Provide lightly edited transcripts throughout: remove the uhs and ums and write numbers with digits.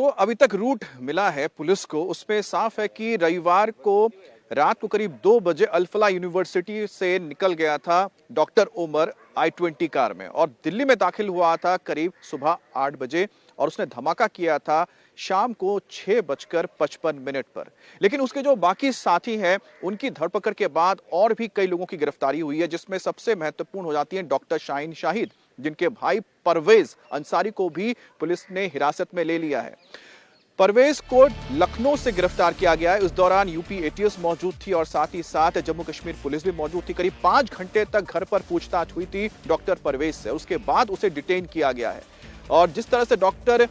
जो अभी तक रूट मिला है पुलिस को, उसमें साफ है कि रविवार को रात को करीब 2 बजे अल-फलाह यूनिवर्सिटी से निकल गया था डॉक्टर उमर I-20 कार में और दिल्ली में दाखिल हुआ था करीब सुबह 8 बजे और उसने धमाका किया था शाम को 6:55 पर। लेकिन उसके जो बाकी साथी हैं उनकी धरपकड़ के बाद और भी कई लोगों की गिरफ्तारी हुई है, जिसमें सबसे महत्वपूर्ण हो जाती है डॉक्टर शाहीन शाहिद, जिनके भाई परवेज अंसारी को भी पुलिस ने हिरासत में ले लिया है। परवेज को लखनऊ से गिरफ्तार किया गया है। उस दौरान यूपी एटीएस मौजूद थी और साथ ही साथ जम्मू कश्मीर पुलिस भी मौजूद थी। करीब 5 घंटे तक घर पर पूछताछ हुई थी डॉक्टर परवेज से। उसके बाद उसे डिटेन किया गया है और जिस तरह से डॉक्टर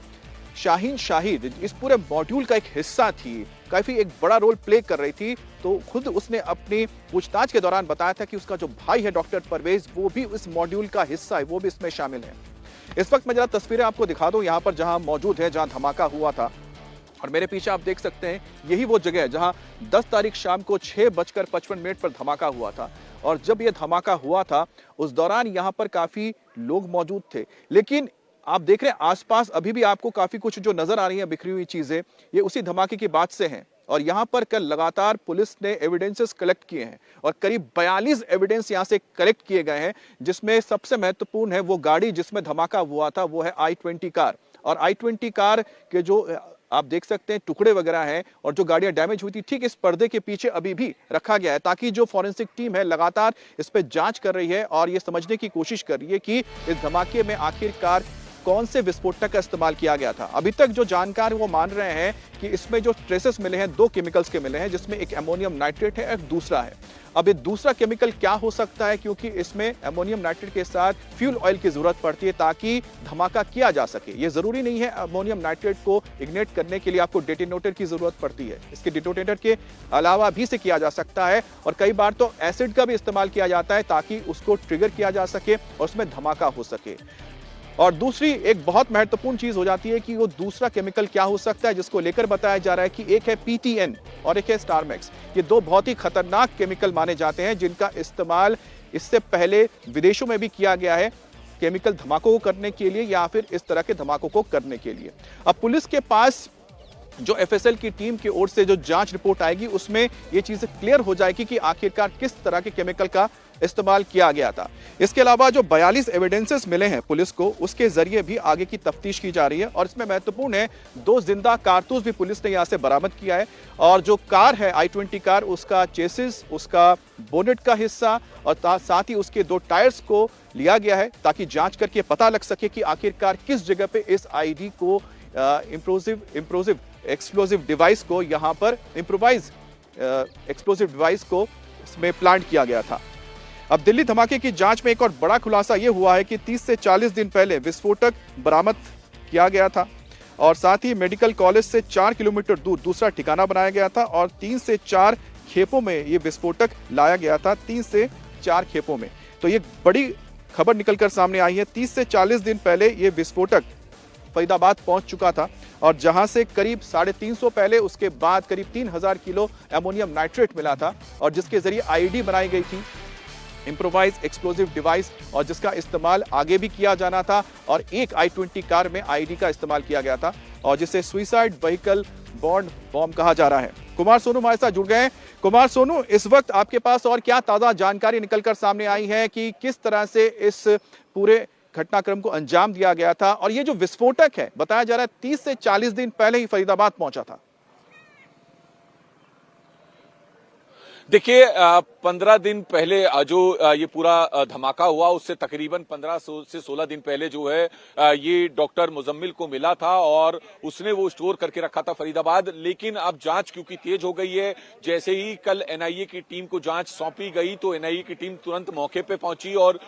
शाहीन शाहिद इस पूरे मॉड्यूल का एक हिस्सा थी, काफी एक बड़ा रोल प्ले कर रही थी, तो खुद उसने अपनी पूछताछ के दौरान बताया था कि उसका जो भाई है डॉक्टर परवेज, वो भी इस मॉड्यूल का हिस्सा है, वो भी इसमें शामिल है। इस वक्त मैं जरा तस्वीरें आपको दिखा दूं यहाँ पर जहां मौजूद है, जहां धमाका हुआ था। और मेरे पीछे आप देख सकते हैं यही वो जगह है जहां 10 तारीख शाम को 6:55 पर धमाका हुआ था। और जब यह धमाका हुआ था उस दौरान यहां पर काफी लोग मौजूद थे, लेकिन आप देख रहे हैं आसपास अभी भी आपको काफी कुछ जो नजर आ रही है बिखरी हुई चीजें, ये उसी धमाके की बात से हैं। और यहां पर कल लगातार पुलिस ने एविडेंसेस कलेक्ट किए हैं और करीब 42 एविडेंस यहां से कलेक्ट किए गए हैं, जिसमें सबसे महत्वपूर्ण है वो गाड़ी जिसमें धमाका हुआ था, वो है I-20 कार। और I-20 कार के जो आप देख सकते हैं टुकड़े वगैरह हैं और जो गाड़ियां डैमेज हुई थी, ठीक इस पर्दे के पीछे अभी भी रखा गया है, ताकि जो फॉरेंसिक टीम है लगातार इस पे जांच कर रही है और ये समझने की कोशिश कर रही है कि इस धमाके में आखिरकार कौन से विस्फोटक का इस्तेमाल किया गया था। अभी तक जो जानकार वो मान रहे हैं कि इसमें जो ट्रेसेस मिले हैं 2 केमिकल्स के मिले हैं, जिसमें एक अमोनियम नाइट्रेट है, एक दूसरा है। अब ये दूसरा केमिकल क्या हो सकता है, क्योंकि इसमें अमोनियम नाइट्रेट के साथ फ्यूल ऑयल की जरूरत पड़ती है ताकि धमाका किया जा सके। ये जरूरी नहीं है अमोनियम नाइट्रेट को इग्नेट करने के लिए आपको डेटोनेटर की जरूरत पड़ती है, इसके डेटोनेटर के अलावा भी से किया जा सकता है। और कई बार तो एसिड का भी इस्तेमाल किया जाता है ताकि उसको ट्रिगर किया जा सके और उसमें धमाका हो सके। और दूसरी एक बहुत महत्वपूर्ण चीज हो जाती है कि वो दूसरा केमिकल क्या हो सकता है, जिसको लेकर बताया जा रहा है कि एक है PTN और एक है स्टारमैक्स। ये 2 बहुत ही खतरनाक केमिकल माने जाते हैं, जिनका इस्तेमाल इससे पहले विदेशों में भी किया गया है, केमिकल धमाकों को करने के लिए या फिर इस तरह के धमाकों को करने के लिए। अब पुलिस के पास जो FSL की टीम की ओर से जो जांच रिपोर्ट आएगी, उसमें ये चीजें क्लियर हो जाएगी कि आखिरकार किस तरह के केमिकल का इस्तेमाल किया गया था। इसके अलावा जो 42 एविडेंसेस मिले हैं पुलिस को, उसके जरिए भी आगे की तफ्तीश की जा रही है। और इसमें महत्वपूर्ण है 2 जिंदा कारतूस भी पुलिस ने यहां से बरामद किया है। और जो कार है I-20 कार, उसका चेसिस, उसका बोनेट का हिस्सा और साथ ही उसके 2 टायर्स को लिया गया है ताकि जांच करके पता लग सके कि आखिरकार किस जगह पे इस ID को इम्प्रोजिव एक्सप्लोजिव डिवाइस को यहां पर इम्प्रोवाइज एक्सप्लोजिव डिवाइस को इसमें प्लांट किया गया था। अब दिल्ली धमाके की जांच में एक और बड़ा खुलासा यह हुआ है कि 30 से 40 दिन पहले विस्फोटक बरामद किया गया था और साथ ही मेडिकल कॉलेज से 4 किलोमीटर दूर दूसरा ठिकाना बनाया गया था और 3 से 4 खेपों में यह विस्फोटक लाया गया था, 3 से 4 खेपों में। तो ये बड़ी खबर निकलकर सामने आई है। 30 से 40 दिन पहले यह विस्फोटक फरीदाबाद पहुंच चुका था और जहां से करीब 350 पहले उसके बाद करीब 3000 किलो अमोनियम नाइट्रेट मिला था और जिसके जरिए IED बनाई गई थी, इम्प्रोवाइज एक्सप्लोजिव डिवाइस, और जिसका इस्तेमाल आगे भी किया जाना था। और एक I-20 कार में IED का इस्तेमाल किया गया था और जिसे सुइसाइड व्हीकल बॉन्ड बॉम्ब कहा जा रहा है। कुमार सोनू हमारे साथ जुड़ गए हैं। कुमार सोनू, इस वक्त आपके पास और क्या ताजा जानकारी निकलकर सामने आई है कि किस तरह से इस पूरे घटनाक्रम को अंजाम दिया गया था? और ये जो विस्फोटक है, बताया जा रहा है 30 से 40 दिन पहले ही फरीदाबाद पहुंचा था। देखिए 15 दिन पहले जो ये पूरा धमाका हुआ, उससे तकरीबन 15 से 16 दिन पहले जो है ये डॉक्टर मुजम्मिल को मिला था और उसने वो स्टोर करके रखा था फरीदाबाद। लेकिन अब जांच क्योंकि तेज हो गई है, जैसे ही कल NIA की टीम को जांच सौंपी गई तो NIA की टीम तुरंत मौके पे पहुंची और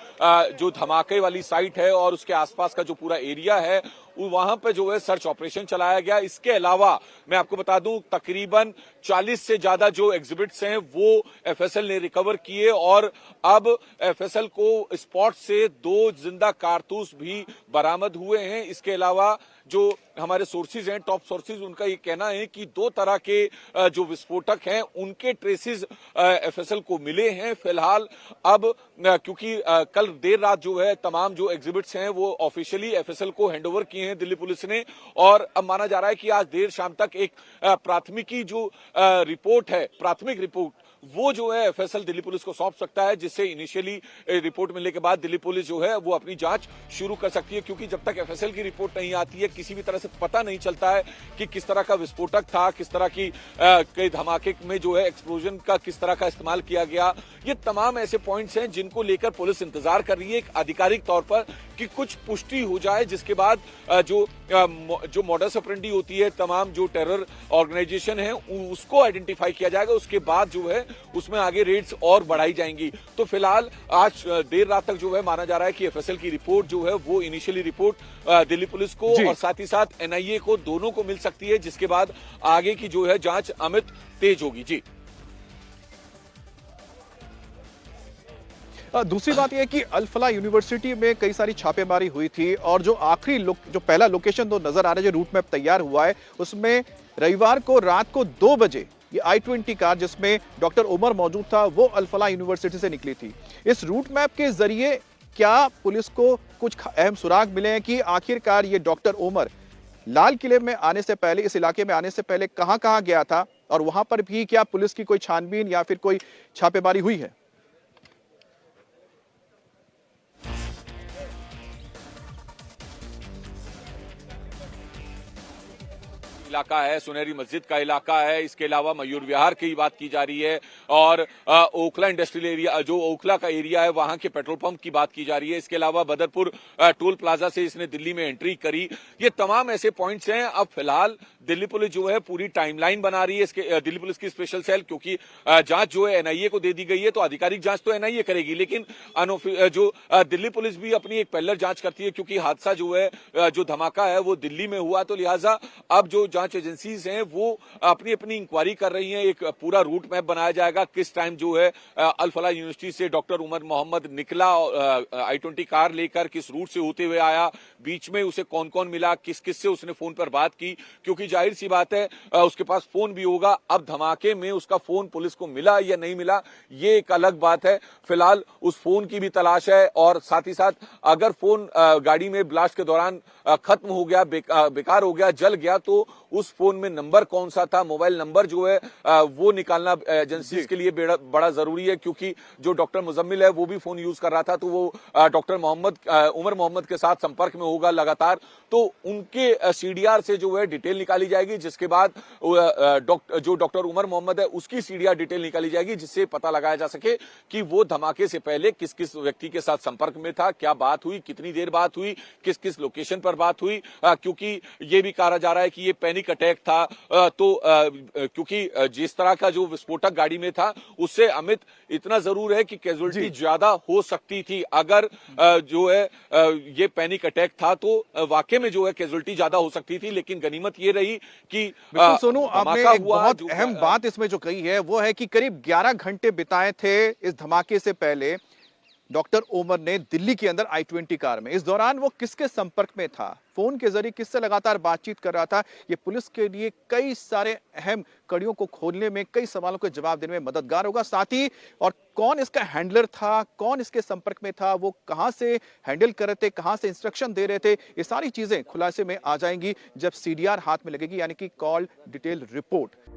जो धमाके वाली साइट है और उसके आसपास का जो पूरा एरिया है वहां पे जो है सर्च ऑपरेशन चलाया गया। इसके अलावा मैं आपको बता दूं तकरीबन 40 से ज्यादा जो एग्जिबिट्स हैं वो FSL ने रिकवर किए और अब FSL को स्पॉट से 2 जिंदा कारतूस भी बरामद हुए हैं। इसके अलावा जो हमारे सोर्सेज हैं, टॉप सोर्सेज, उनका ये कहना है कि 2 तरह के जो विस्फोटक हैं उनके ट्रेसेस एफएसएल को मिले हैं। फिलहाल अब क्योंकि कल देर रात जो है तमाम जो एग्जिबिट्स हैं वो ऑफिशियली एफएसएल को हैंडओवर किए हैं दिल्ली पुलिस ने, और अब माना जा रहा है कि आज देर शाम तक एक प्राथमिकी जो रिपोर्ट है, प्राथमिक रिपोर्ट, वो जो है एफएसएल दिल्ली पुलिस को सौंप सकता है, जिससे इनिशियली रिपोर्ट मिलने के बाद दिल्ली पुलिस जो है वो अपनी जांच शुरू कर सकती है। क्योंकि जब तक एफएसएल की रिपोर्ट नहीं आती है किसी भी तरह से पता नहीं चलता है कि किस तरह का विस्फोटक था, किस तरह की कई धमाके में जो है एक्सप्लोजन का किस तरह का इस्तेमाल किया गया। ये तमाम ऐसे पॉइंट्स हैं जिनको लेकर पुलिस इंतजार कर रही है एक आधिकारिक तौर पर कि कुछ पुष्टि हो जाए, जिसके बाद जो मॉडस ऑपरेंडी होती है, तमाम जो टेरर ऑर्गेनाइजेशन है उसको आइडेंटिफाई किया जाएगा। उसके बाद जो है उसमें आगे रेड्स और बढ़ाई जाएंगी। तो फिलहाल आज देर रात तक जो है माना जा रहा है कि एफएसएल की रिपोर्ट जो है वो इनिशियली रिपोर्ट दिल्ली पुलिस को और साथ ही साथ एनआईए को, दोनों को मिल सकती है, जिसके बाद आगे की जो है जांच अमित तेज होगी। जी, दूसरी बात यह है कि अल-फलाह यूनिवर्सिटी में कई सारी छापेमारी हुई थी और जो आखिरी जो पहला लोकेशन तो नजर आ रहा है, जो रूट मैप तैयार हुआ है, उसमें रविवार को रात को 2 बजे ये I-20 कार जिसमें डॉक्टर उमर मौजूद था वो अल-फलाह यूनिवर्सिटी से निकली थी। इस रूट मैप के जरिए क्या पुलिस को कुछ अहम सुराग मिले हैं कि आखिरकार ये डॉक्टर उमर लाल किले में आने से पहले, इस इलाके में आने से पहले कहां गया था, और वहां पर भी क्या पुलिस की कोई छानबीन या फिर कोई छापेमारी हुई है? इलाका है, सुनहरी मस्जिद का इलाका है, इसके अलावा मयूर विहार की बात की जा रही है, और ओखला इंडस्ट्रियल एरिया, जो ओखला का एरिया है वहां के पेट्रोल पंप की बात की जा रही है। इसके अलावा बदरपुर टोल प्लाजा से इसने दिल्ली में एंट्री करी। ये तमाम ऐसे पॉइंट्स हैं। अब फिलहाल दिल्ली पुलिस जो है पूरी टाइमलाइन बना रही है इसके, दिल्ली पुलिस की स्पेशल सेल, क्योंकि जांच जो है एनआईए को दे दी गई है, तो आधिकारिक जांच तो एनआईए करेगी, लेकिन जो दिल्ली पुलिस भी अपनी एक पैरेलल जांच करती है, क्योंकि हादसा जो है, जो धमाका है वो दिल्ली में हुआ, तो लिहाजा अब जो जांच एजेंसीज हैं वो अपनी अपनी इंक्वायरी कर रही हैं। एक पूरा रूट मैप बनाया जाएगा, किस टाइम जो है अल-फलाह यूनिवर्सिटी से डॉक्टर उमर मोहम्मद निकला, I-20 कार लेकर किस रूट से होते हुए आया, बीच में उसे कौन कौन मिला, किस किस से उसने फोन पर बात की, क्योंकि जाहिर सी बात है उसके पास फोन भी होगा। अब धमाके में उसका फोन पुलिस को मिला या नहीं मिला, ये एक अलग बात है। फिलहाल उस फोन की भी तलाश है, और साथ ही साथ अगर फोन गाड़ी में ब्लास्ट के दौरान खत्म हो गया, बेकार हो गया, जल गया, तो उस फोन में नंबर कौन सा था, मोबाइल नंबर जो है वो निकालना एजेंसीज के लिए बड़ा जरूरी है, क्योंकि जो डॉक्टर मुजम्मिल है वो भी फोन यूज कर रहा था, तो वो डॉक्टर उमर मोहम्मद के साथ संपर्क में होगा लगातार, तो उनके सीडीआर से जो है डिटेल निकाली जाएगी, जिसके बाद जो डॉक्टर उमर मोहम्मद है उसकी सीडीआर डिटेल निकाली जाएगी, जिससे पता लगाया जा सके कि वो धमाके से पहले किस किस व्यक्ति के साथ संपर्क में था, क्या बात हुई, कितनी देर बात हुई, किस किस लोकेशन पर बात हुई। क्योंकि ये भी कहा जा रहा है कि ये पैनिक अटैक था, तो क्योंकि जिस तरह का जो विस्फोटक गाड़ी में था उससे अमित इतना जरूर है कि कैजुअलिटी ज्यादा हो सकती थी। अगर जो है ये पैनिक अटैक था तो वाकई में जो है कैजुअलिटी ज्यादा हो सकती थी, लेकिन गनीमत ये रही कि सोनू, आपने एक बहुत अहम बात इसमें जो कही है वो है कि करीब 11 घंटे बिताए थे इस धमाके से पहले डॉक्टर उमर ने दिल्ली के अंदर I-20 कार में। इस दौरान वो किसके संपर्क में था, फोन के जरिए किससे लगातार बातचीत कर रहा था, ये पुलिस के लिए कई सारे अहम कड़ियों को खोलने में, कई सवालों के जवाब देने में मददगार होगा। साथ ही और कौन इसका हैंडलर था, कौन इसके संपर्क में था, वो कहां से हैंडल कर रहे थे, कहां से इंस्ट्रक्शन दे रहे थे, ये सारी चीजें खुलासे में आ जाएंगी जब सीडीआर हाथ में लगेगी, यानी कि कॉल डिटेल रिपोर्ट।